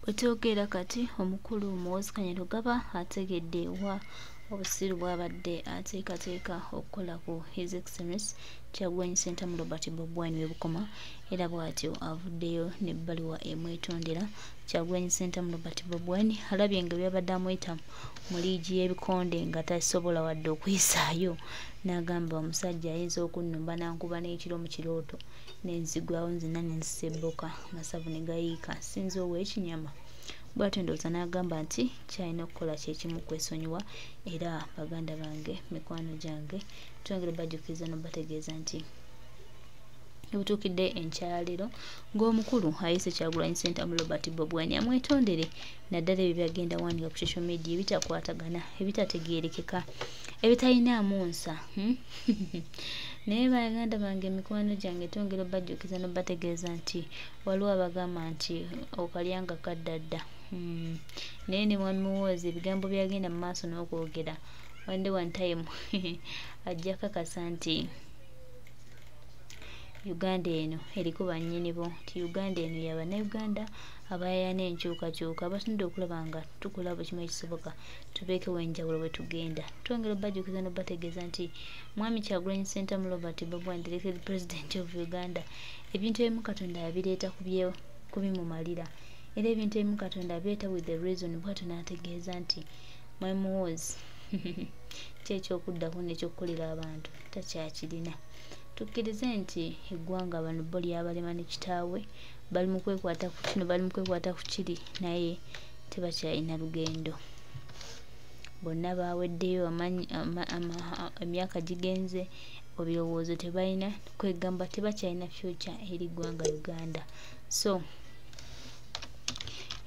Wetwogera kati omukulu Muhoozi Kanyarugaba ategedde wa obusiru bwabadde ateekateeka okukola ku His Excellency Kyagulanyi Ssentamu Robert Bobi Wine webukoma era bw'atyo avuddeyo n'ebbaluwa emwetondera. Kyagulanyi Ssentamu Robert Bobi Wine alabye nga byabadde amuyita mu liigi y'ebikonde nga tasobola wadde okuyisaayo, n'agamba omusajja ayinza okunnumba n'ankuba n'ekiro mu kirooto n'enzigwawo nzina ne nzisebbuka amasavu ne gayiika sinza ow'ekinyama. Bw'atyo ndowooza n'agamba nti kyalina okukola kyekimu kwesonyiwa era baganda bange mikwano gyange twongere bajjukiza n'obategeeza nti ebutuukidde enkyaliro ng'omukulu ayise Kyagulanyi Ssentamu Robert Bobi Wine amwetondere naddala ebyo byagenda wandiika ku social media ebitakwatagana ebitategeerekeka ebitalinaamu nsa naye baganda bange mikwano gyange twongere bajjukiza n'obategeeza nti waliwo abagamba nti okalyanga kaddadda naye ne Mwami Muhoozi ebigambo byagenda mu maaso n'okwogera one time ajja kakasa nti Uganda eno eriko bannyinibo nti Uganda eno y'Abannayuganda abayayana enkyukakyuka abatudde okulaba nga tukola buli kimu ekisoboka tubeekewo enjawulo bwe tugenda. Twongera obajjukiza n'obategeeza nti Mwami Kyagulanyi Ssentamu Robert Bobi Wine, elected President of Uganda, ebintu ebimu Katonda abireeta kubimumalira era ebintu ebimu Katonda abireeta with the reason. Bw'atyo n'ategeeza nti Mwami Muhoozi kyekyokuddako n'ekyokukolera abantu takyakirina. Tukkirize nti eggwanga bano bo lyabalema ne kitaawe bali mu kwekwata ku kino, bali mu kwekwata ku kiri, naye tebakyalina lugendo. Bonna baaweddeyo emyaka gigenze, ebirowoozo tebalina, kwegamba tebakyalina future eri ggwanga Uganda. So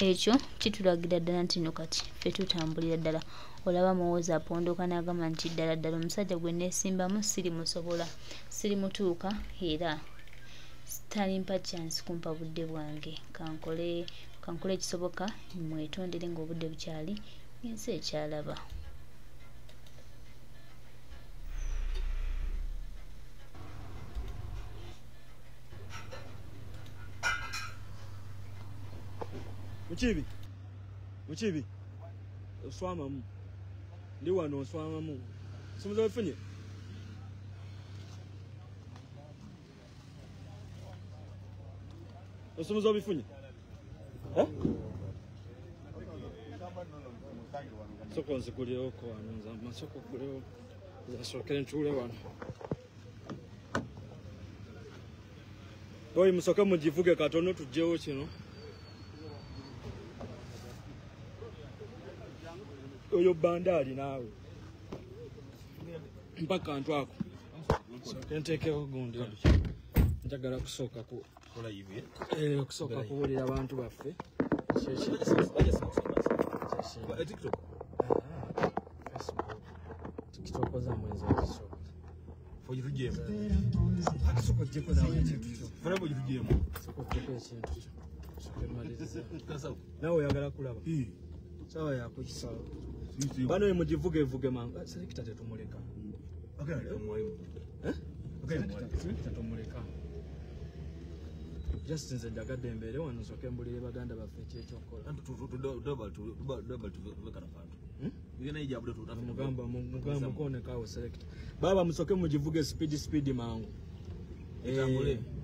ekyo kitulagira ddala nti no kati ffe tutambulira ddala. Olaba Muhoozi apondoka n'agamba nti ddala ddala omusajja gwe neesimbamu sirimusobola, sirimutuuka era talimpa chance kumpa budde bwange. Kankole ekisoboka mwetondere ng'obudde bukyali, ensi ekyalaba. Mukibi oswamamu ndi wano oswamamu somuza wefunye osomuza obifunye soko nzikulewo ko wano nza masoko kulewo zasokere ntuule wano oyi musoke mugivuge katono tujjewo kino. Oyo bandali naawe mpaka kantu ako nteekewo gundi njagala kusooka kubuulira abantu baffe tikitokoza mwezi nawe oyagala kulaba sawa yako kisawa bano mugivugevuge manga selekita tetumuleka tetumuleka just nze njagadde embeere wano nsooke mbulire baganda baffe ekyekyokukola mugamba mukonekawo selekita baba musooke mugivuge speed mangu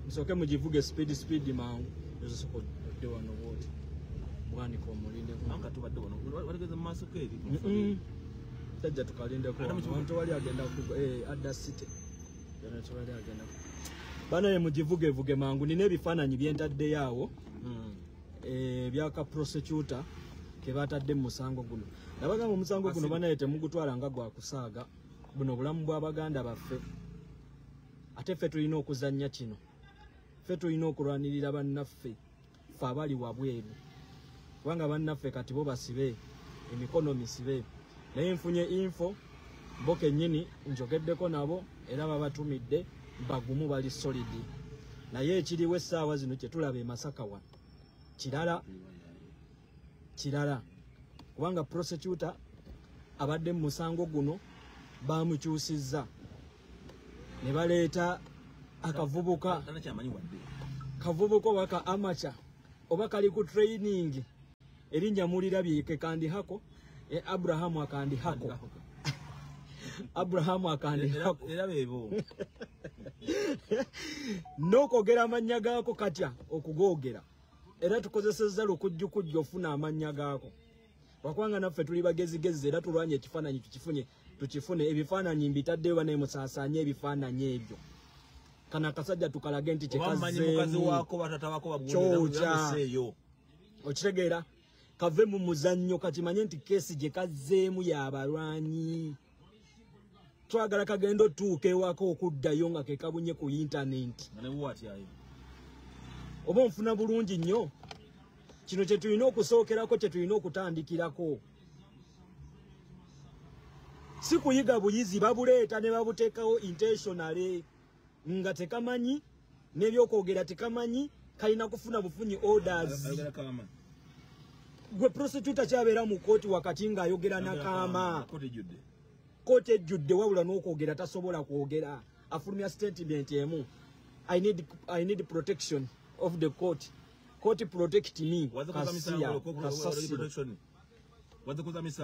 musooke mugivuge speed mangu ezosoko odde wano bwoti bwanika omulindeko tajja tukalindeko abantu wali agenda adda city wali agenda bana ye mugivugevuge mangu. Nina ebifaananyi byentaddeyo awo byaka prosecutor ke batadde mu musango guno. Nabagamba omusango guno banaye temugutwala nga gwa kusaaga, buno bulamu bw'abaganda baffe. Ate ffe tulina okuzannya kino, ffe tulina okulwanirira bannaffe ffe abali wabweru, kubanga bannaffe kati bo basibe emikono misibe. Naye nfunye info bo kennyini njogeddeko nabo era babatumidde bagumu bali solid. Naye ekiriwo essaawa zino kye tulaba e Masaka wano kirala kubanga prosecutor abadde mu musango guno bamukyusizza ne baleeta akavubuka waka amateur oba kali ku training erinnya mulirabye ke kandi hako Abraham akandi hako Abraham akandi hako era bebo nokogera amanya gaako katya okugogera era tukozesezza lukujjukujja ofuna amanya gaako wakwanga naffe tuli bagezigezi era tulwanye ekifaananyi tukifune ebifaananyi mbitaddeyo banaye musaasaanye ebifaananyi ebyo kana akasajja tukalage nti kyekazzeeyo okitegeera kave mu muzannyo kakimanye nti keesi gye kazzeemu y'abalwanyi twagala kagenda otuuka ewako okuddayo nga kekabunye ku intaneti oba onfuna bulungi nnyo kino kye tulina okusookerako kye tulina okutandikirako si kuyiga buyizi babuleeta ne babuteekawo intentionally nga tekamanyi n'ebyokwogera tekamanyi kalina kufuna bufunyi orders gwe prosecutor kyabeera mu kooti wakati ng'ayogera nakaama kooti ejjudde wabula n'okwogera tasobola kwogera afulumya statement emu I need protection of the court. Court protect me.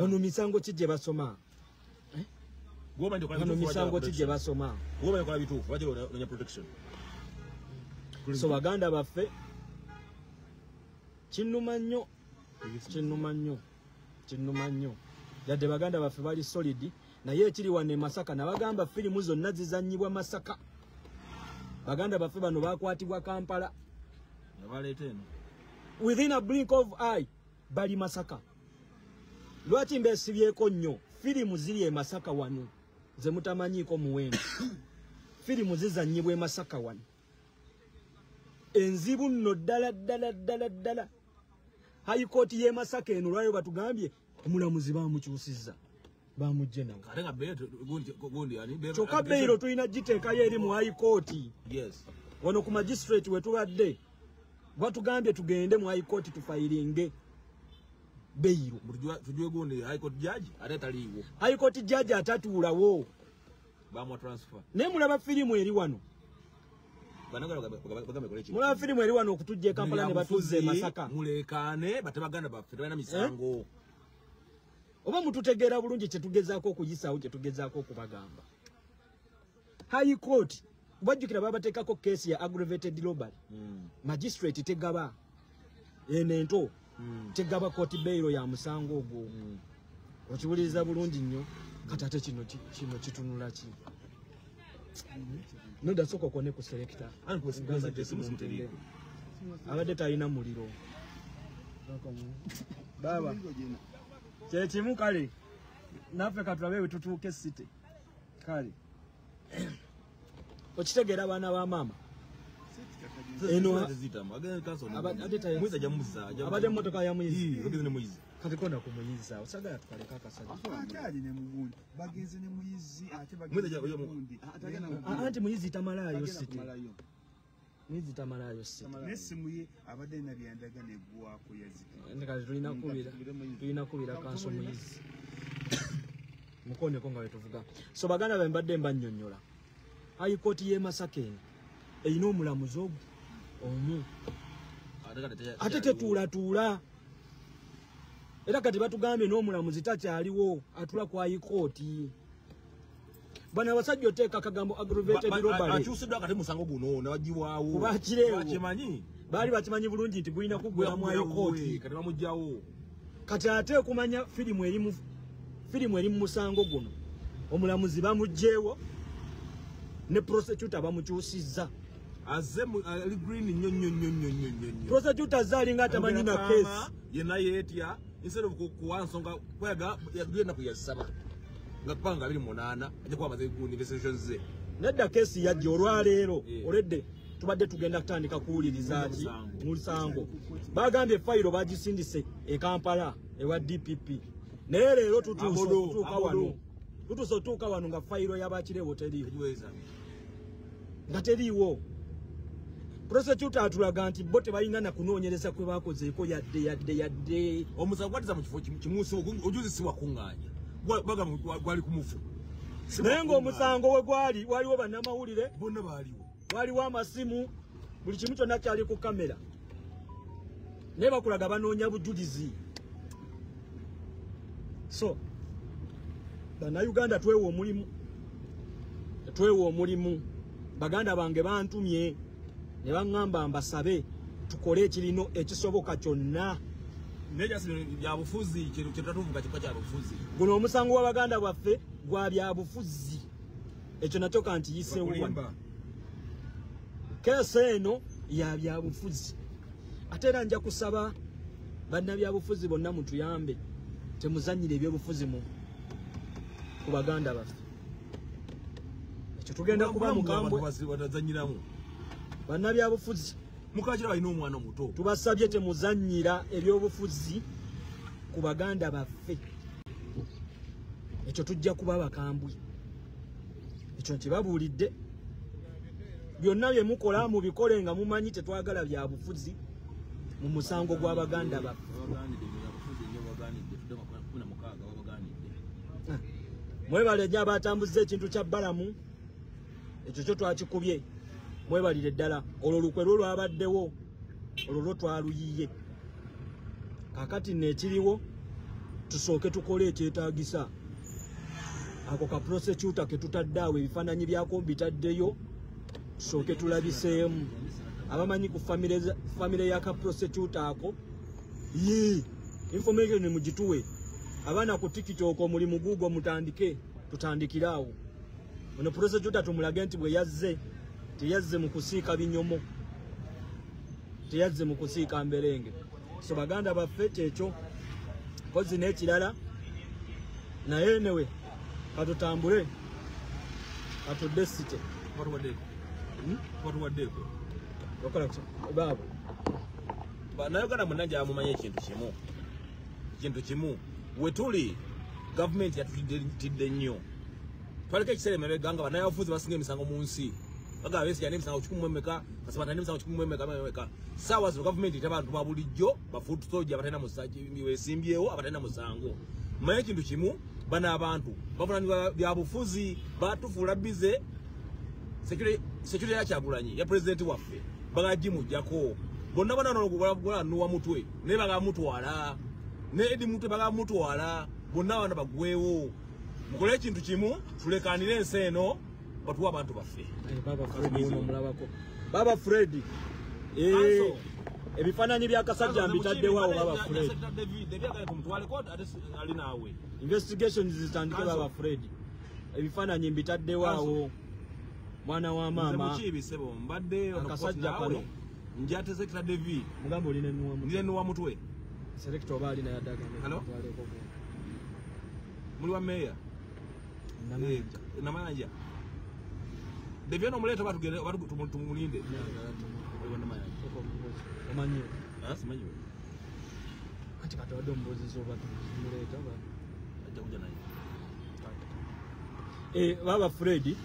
Wano misango kijje basoma. Wano misango kijje basoma. So baganda baffe kinnuma nnyo yadde baganda baffe bali solid naye ekiri wane Masaka nabagamba firimu zonna zizanyibwa Masaka baganda baffe bano bakwatibwa Kampala within a blink of eye bali Masaka lwaki mbesibyeko nnyo firimu ziri e Masaka wano ze mutamanyiiko muwendo firimu zizanyibwa e Masaka wano enzibu nno ddala High Court ye Masaka eno lwayo batugambye omulamuzi bamukyusizza bamujje nawo kyokka beyiro tulina giteekayo eri mu High Court wano ku magistrate wetubadde batugambye tugende mu High Court tufayiringe beyiro High Court judge atatuulawo naye mulaba firimu eri wano mulaba firimu eri wano okutujja e Kampala ne batuzza e Masaka mulekane batebaganda baffe tebalina misango oba mututegeera bulungi kyetugezaako okuyisaawo kyetugezaako okubagamba High Court bajjukira babateekako keesi ya aggravated robbery magistrate tegaba enento tegaba court bail ya musango ogwo okiwuliriza bulungi nnyo katate kino kitunula ki noda soko kone ku selector abadde talina muliro baba kyekimu kale naffe katulabe wetutuuke city kale okitegeera abaana ba maama abadde emmotoka ya muyizi kati konda ku muyizi awo sagala tukaleka akasajja anti muyizi tamalaayo city muyizi tamalaayo city kati tulina kubira kanso muyizi mukoneko nga wetuvuga so baganda be mbadde mbannyonnyola High Court ye Masaka eno erina omulamuzi omu ate tetuulatuula era kati batugambye n'omulamuzi takyaliwo atula ku High Court bano abasajja oteeka akagambo aggravated robbery akyusiddwa kati musango guno nawagiwaawo kubakireewo baali bakimanyi bulungi nti gulina kuggwera mu High Court kati bamugjawo kati ate okumanya firimu eri mu musango guno omulamuzi bamugjeewo ne prosecutor bamukyusizza azemu ali green nnyo prosecutor zalinga atamanyi na case yena yetya instead of kuwansonga kwaga yagenda kuyasaba nga panga 28 aje kwa maze ku investigations ze nedda case yajja olwaleero oledde tubadde tugenda kutandika kuwuliriza ki musango bagambye file bagisindise e Kampala ewa DPP naye leero tutuuka wano nga file yabakireewo teriiwo nga teriiwo prosecutor atulaga nti bo tebalina na kunoonyereza kwe bakozeeko yadde omusango gwatiza mu kifo kimusi ojuzi si wakunganya baga gwali kumufu naye ng'omusango we gwali waliwo bannamawulire bonna baaliwo waliwo amasimu buli kimu kyonna kyali ku kamera naye bakulaga banoonya bujulizi So Bannayuganda twewa omulimu baganda bange bantumye ne baŋŋamba mbasabe tukole ekirino ekisoboka kyonna byabufuzi kyetatuvuga kika kyabufuzi guno omusango w'abaganda baffe gwa byabufuzi ekyo nakyo kantiyiseewo keesi eno ya byabufuzi ate era nja kusaba bannabyabufuzi bonna mutuyambe temuzannyire ebyobufuzi ku baganda baffe ekyo tugenda kuba mukambwe bannabyabufuzi mukakira balina omwana omuto tubasabye temuzannyira ebyobufuzi ku baganda baffe ekyo tujja kuba bakambwe ekyo ntibabuulidde byonna bye mukola mubikole nga mumanyi tetwagala byabufuzi mu musango gw'abaganda baffe mwebale nnyo abatambuza ekintu kya bbalamu ekyo kyo twakikubye mwebalire ddala olwo lukwe lwo lwabaddewo olwo lwo twaluyiye kakati neekiriwo tusooke tukole ekyetaagisa ako ka prosecutor ke tutadde awo ebifaananyi byako bitaddeyo tusooke tulabiseemu abamanyi ku famire y'aka prosecutor ako information mugituwe abaana ku tiktok omulimu guugwo mutandike tutandikire awo ono prosecutor tumulage nti bwe yazze teyazze mu kusiika binyomo teyazze mu kusiika mberenge so baganda baffe kyekyo kozi n'ekirala naye newe katutambule katudde site bannayuganda mwenna gyamumanya ekintu kimu wetuli gavumenti yatutidde nnyo twaliko ekiseera emabega nga bannabyabufuzi basinga emisango mu nsi bagaba besigya n'emisango 11 kasabata n'emisango 11 saawa zino gavumenti ete abantu ba bulijjo bafuutu soja abatalina wesimbyewo abatalina musango manye ekintu kimu bano abantu bavunanyizibwa byabufuzi batufuula bize security ya Kyagulanyi ya pulezidenti waffe bagagimujjako bonna bananuwa mutwe naye bagamutwala ne edi mutwe bagamutwala bonna bana bagwewo mukole ekintu kimu tulekanire ensi eno batuwa abantu baffe baba Fred ebifaananyi by'akasajja mbitaddewo awo baba Fred investigations zitandike baba Fred ebifaananyi mbitaddewo awo mwana wa mama akasajja kano njate Secretary David mugambo linenuwa mutwe selector bali na yadaga muli wa meya namanja David no muleta batugere tumulinde omanyi simanyi ati katwadde omubozi zoba tumuleta ajja kuja naye baba Fred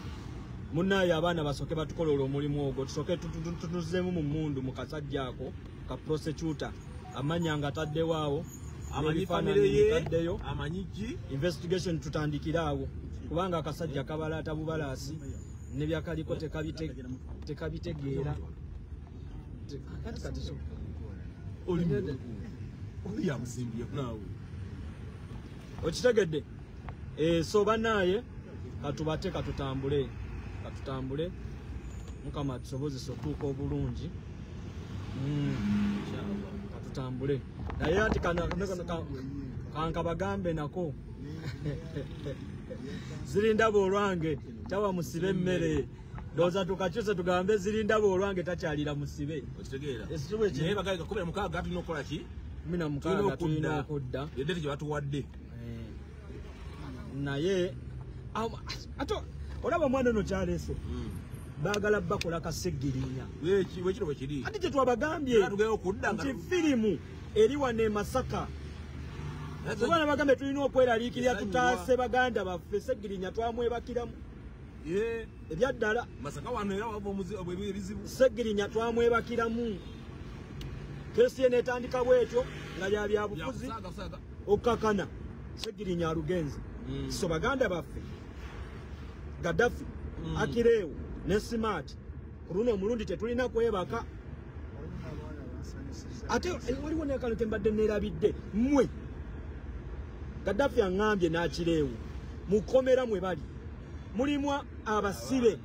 munaye abaana basoke batukolera omulimu ogwo tusoke tutuzeemu mu mundu mu kasajja ako ka prosecutor amanyanga ataddewo awo amanyi famire ye amanyiki investigation tutandikira awo kubanga akasajja kabalaata bubalaasi ne byakaliko tekabitegeera kati oli yamusimbye naawe okitegedde so banaye katubate katutambule mukama tusobozesa otuuka obulungi katutambule naye ati kanka bagambe nako zirindaba olwange tawa musibe emmere ndowooza tukakyuse tugambe zirindaba olwange takyalira musibe naye bagaga 16 tulina okukola ki 16 tulina okudda eddeete gye batuwadde naye ate olaba omwana ono kyaleese baagala bakola kaseggirinya wekiro bwekiri ati kyetwabagambye nti firimu eri wano e Masaka obana bagambe tulina okweraliikirira tutaase baganda baffe seggirinya twamwebakiramu ebyaddala seggirinya twamwebakiramu kesi ye netandika bwetyo nga byabyabufuzi okukakana seggirinya alugenzi so baganda baffe Gaddafi Akireewo ne Smart ku luno omulundi tetulina kwebaka ate waliwo n'akantu ke mbadde neerabidde mmwe Gaddafi angambye n'akireewo mukomera mwe bali mulimu abasibe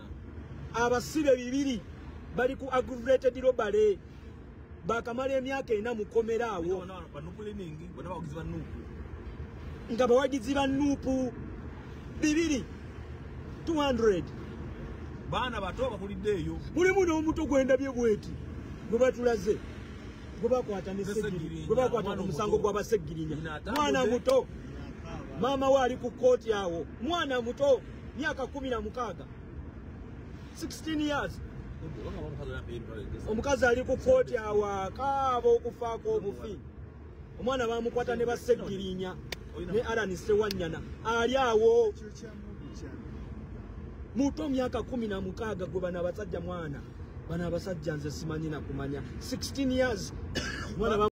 2 bali ku aggravated robbery bakamala emyaka 4 mukomera awo nga bawagizi ba nuupu 200 baana bato bakuliddeeyo mulimu n'omuto gwendabye bweti gwe batulaze gwe bakwata ne Segirinya gwe bakwata ku musango gw'abaseggirinya mwana muto mama we ali ku kooti awo mwana muto myaka 16 16 years omukazi ali ku kooti awo akaaba okufaako obufi omwana bamukwata ne baseggirinya ne Alan Sewanyana ali awo muto myaka 16 gwe bana abasajja mwana bana abasajja nze simanyi na kumanya 16 years mwana